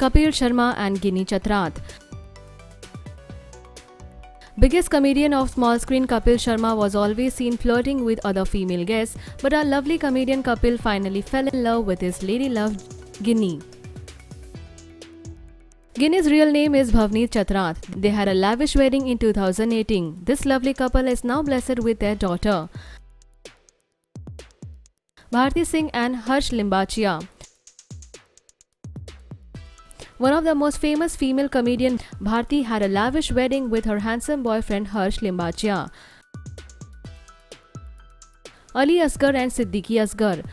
Kapil Sharma and Ginny Chatrath. Biggest comedian of small screen Kapil Sharma was always seen flirting with other female guests, but our lovely comedian Kapil finally fell in love with his lady love Ginny. Ginny's real name is Bhavneet Chatrath. They had a lavish wedding in 2018. This lovely couple is now blessed with their daughter, Bharti Singh and Harsh Limbachia. One of the most famous female comedian, Bharti had a lavish wedding with her handsome boyfriend Harsh Limbachia. Ali Asgar and Siddiqui Asgar.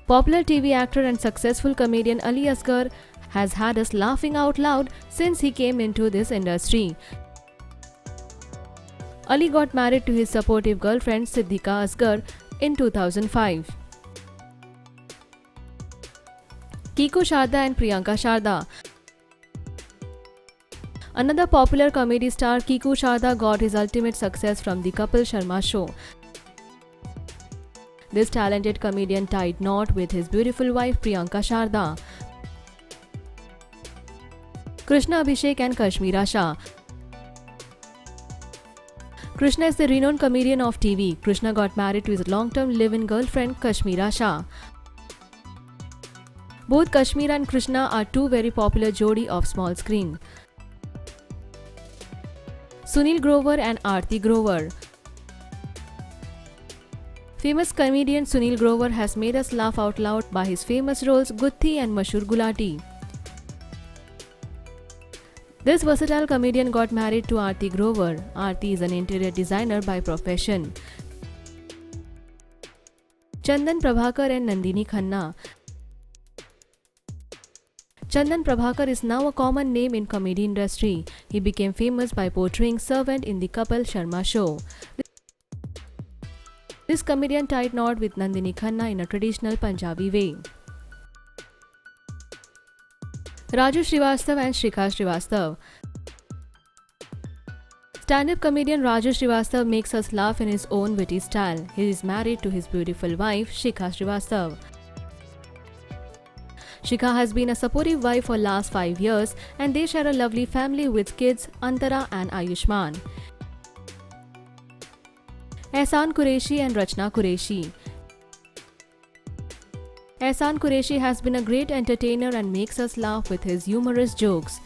Popular TV actor and successful comedian Ali Asgar has had us laughing out loud since he came into this industry. Ali got married to his supportive girlfriend Siddiqa Asgar in 2005. Kiku Sharda and Priyanka Sharda. Another popular comedy star, Kiku Sharda, got his ultimate success from the Kapil Sharma show. This talented comedian tied knot with his beautiful wife Priyanka Sharda. Krishna Abhishek and Kashmira Shah. Krishna is the renowned comedian of TV. Krishna got married to his long-term live-in girlfriend Kashmira Shah. Both Kashmira and Krishna are two very popular jodi of small screen. Sunil Grover and Aarti Grover. Famous comedian Sunil Grover has made us laugh out loud by his famous roles Gutti and Mashur Gulati. This versatile comedian got married to Aarti Grover. Aarti is an interior designer by profession. Chandan Prabhakar and Nandini Khanna. Chandan Prabhakar is now a common name in comedy industry. He became famous by portraying servant in the Kapil Sharma show. This comedian tied knot with Nandini Khanna in a traditional Punjabi way. Raju Srivastav and Shikha Srivastav. Stand-up comedian Raju Srivastav makes us laugh in his own witty style. He is married to his beautiful wife Shikha Srivastav. Shikha has been a supportive wife for last 5 years and they share a lovely family with kids Antara and Ayushman. Ehsaan Qureshi and Rachna Qureshi. Ehsaan Qureshi has been a great entertainer and makes us laugh with his humorous jokes.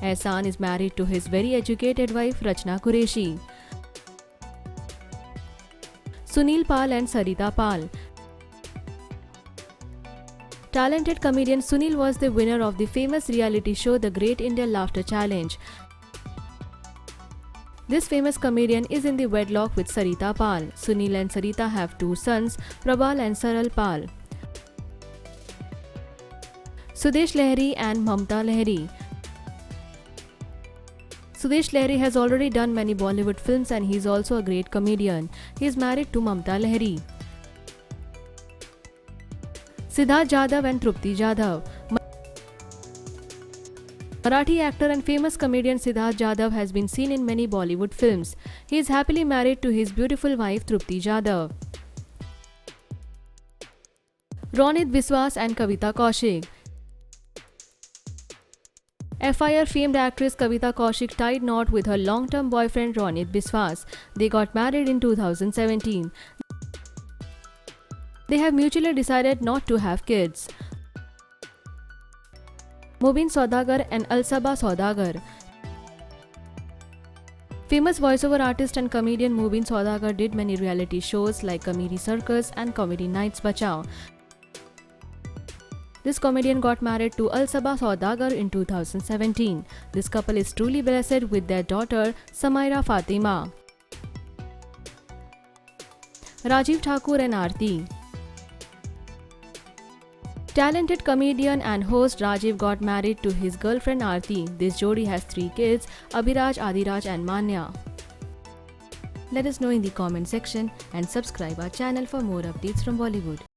Ehsaan is married to his very educated wife Rachna Qureshi. Sunil Pal and Sarita Pal. Talented comedian Sunil was the winner of the famous reality show The Great Indian Laughter Challenge. This famous comedian is in the wedlock with Sarita Pal. Sunil and Sarita have 2 sons, Prabal and Saral Pal. Sudesh Lahiri and Mamta Lahiri. Sudesh Lahiri has already done many Bollywood films and he is also a great comedian. He is married to Mamta Lahiri. Siddharth Jadhav and Trupti Jadhav. Marathi actor and famous comedian Siddharth Jadhav has been seen in many Bollywood films. He is happily married to his beautiful wife Trupti Jadhav. Ronit Biswas and Kavita Kaushik. FIR famed actress Kavita Kaushik tied knot with her long-term boyfriend Ronit Biswas. They got married in 2017. They have mutually decided not to have kids. Mubin Saudagar and Alsaba Saudagar. Famous voiceover artist and comedian Mubin Saudagar did many reality shows like Comedy Circus and Comedy Nights Bachao. This comedian got married to Alsaba Saudagar in 2017. This couple is truly blessed with their daughter Samaira Fatima. Rajiv Thakur and Aarti. Talented comedian and host Rajiv got married to his girlfriend Aarti. This jodi has 3 kids, Abhiraj, Adiraj and Manya. Let us know in the comment section and subscribe our channel for more updates from Bollywood.